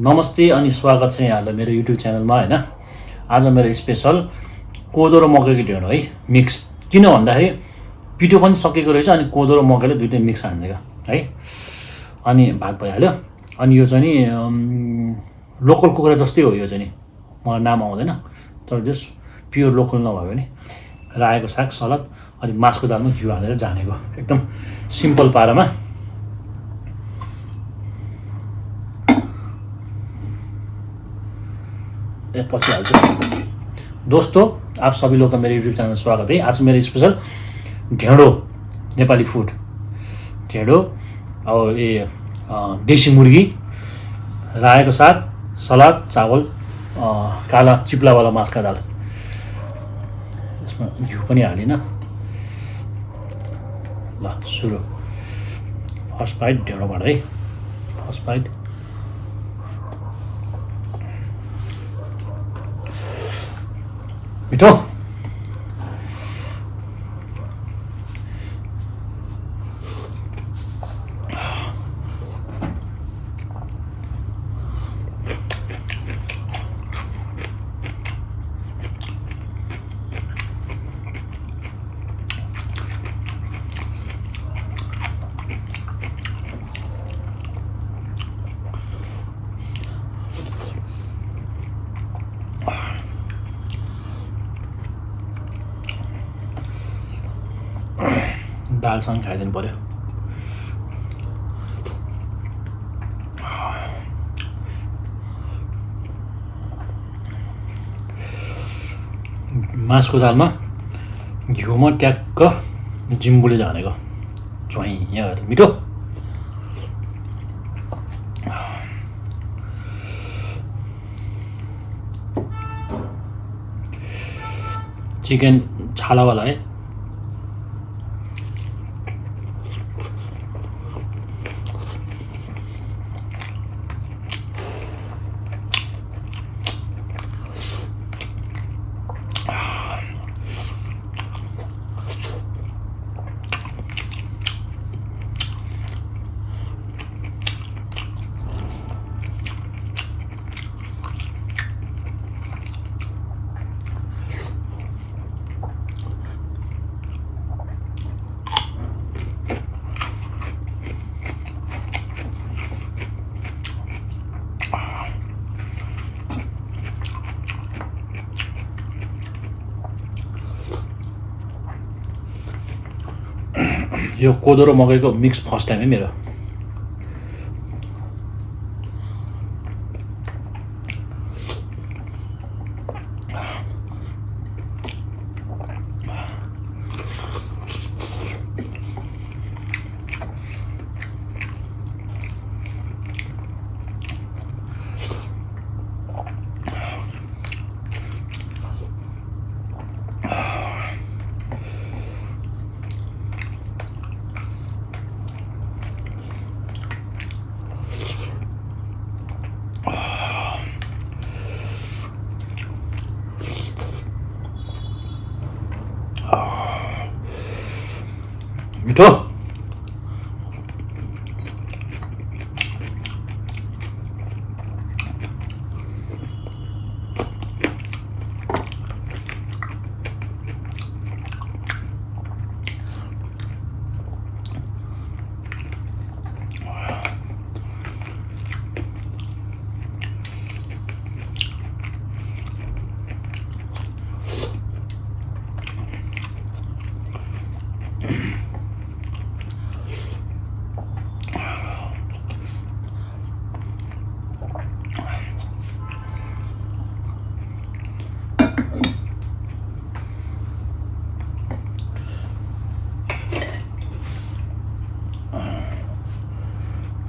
नमस्ते अनि स्वागत छ यहाँलाई मेरो युट्युब च्यानलमा हैन। आज मेरो स्पेशल कोदो र मकैको ढेँडो है मिक्स। किन भन्दाखेरि पिठो पनि सकेको रहेछ अनि कोदो र मकैले दुईटै मिक्स हानेको है। अनि भात भइहाल्यो। अनि यो चाहिँ नि लोकल कुखुरा जस्तै हो। यो चाहिँ नि मलाई नाम आउँदैन तर जस प्योर लोकल नभए पनि रायोको साग सलाद अनि मासको दालमा घिउ हालेर जानेको एकदम सिम्पल पारामा। पछि हाल्छु। दोस्तों आप सभी लोग का मेरे यूट्यूब चैनल में स्वागत है। आज मेरे स्पेशल ढेँडो नेपाली फूड ढेँडो और ये देसी मुर्गी रायोको साग सलाद चावल काला चिप्ला वाला मास का दाल। इसमें घिउ पनि हालिन। ल सुरु। फर्स्ट बाइट ढेँडोबाट है। फर्स्ट बाइट मिठो। दालसँग खाइदिनु पर्यो। मासको दालमा घिउमा ट्याक्क जिम्बुले झानेको च्वाइ यहाँ मिठो। चिकन छालावाला है। यो कोदो र मकैको मिक्स फर्स्ट टाइम है मेरो। मिठो।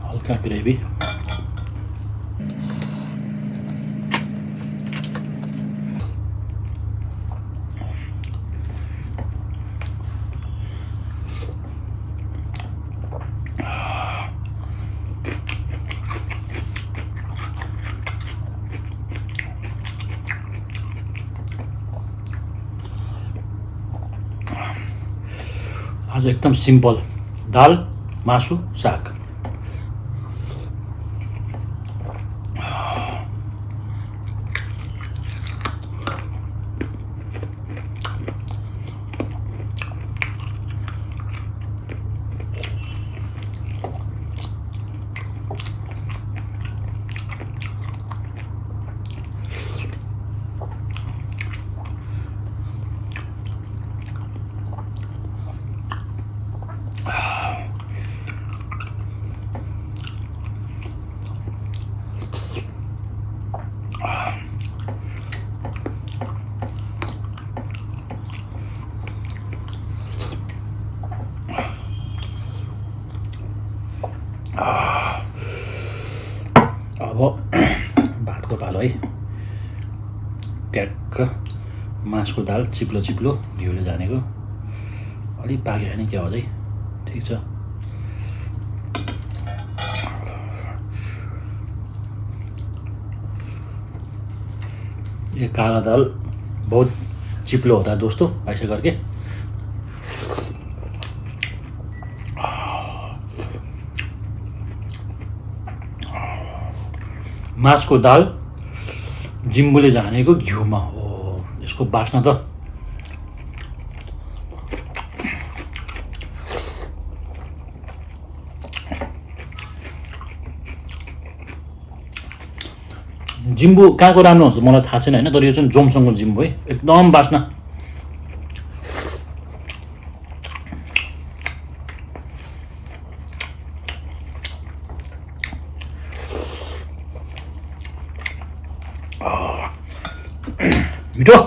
हल्का ग्रेवी। आज एकदम सिंपल दाल मासु साग। भातको पालो है। ट्याक्क मासको दाल चिप्लो चिप्लो घिउले जानेको। अलिक पाक्यो भने के अझै ठिक छ। ये काला दाल बहुत चिप्लो होता है दोस्तों, ऐसे करके। मासको दाल जिम्बुले जानेको घिउमा हो, यसको बास्ना त जिम्बु कहाँको राम्रो हुन्छ मलाई थाहा छैन होइन, तर यो चाहिँ जोमसँगको जिम्बु है, एकदम बास्ना। मिठो।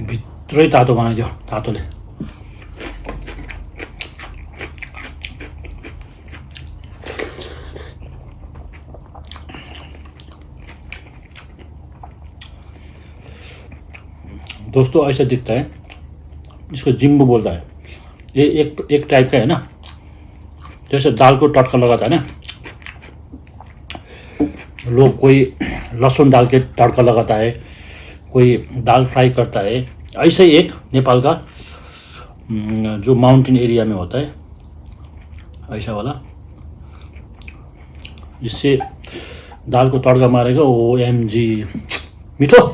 भित्रै तातो बनाइदियो तातोले। दोस्तों ऐसा दिखता है, इसको जिम्बू बोलता है। ये एक टाइप का है ना, जैसे दाल को तड़का लगाता है ना, लोग कोई लहसुन डाल के तड़का लगाता है, कोई दाल फ्राई करता है, ऐसे ही एक नेपाल का जो माउंटेन एरिया में होता है ऐसा वाला, जिससे दाल को तड़का मारेगा। OMG मिठो।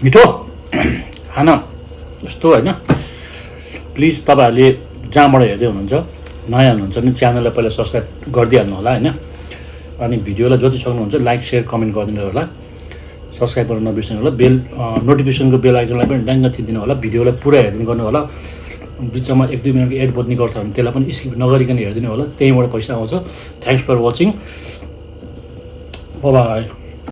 मिठो खाना यस्तो होइन। प्लिज तपाईँहरूले जहाँबाट हेर्दै हुनुहुन्छ नयाँ हुनुहुन्छ भने च्यानललाई पहिला सब्सक्राइब गरिदिइहाल्नु होला होइन। अनि भिडियोलाई जति सक्नुहुन्छ लाइक सेयर कमेन्ट गरिदिनु होला, सब्सक्राइब गर्न नबिर्सनु होला, बेल नोटिफिकेसनको बेल आइकनलाई पनि ड्याङ्ग थिचिदिनु होला, भिडियोलाई पुरा हेरिदिनु गर्नु होला। बिचमा 1-2 मिनटको एड बोल्ने गर्छ भने त्यसलाई पनि स्किप नगरिकन हेरिदिनु होला, त्यहीँबाट पैसा आउँछ। Thanks for watching, bye by.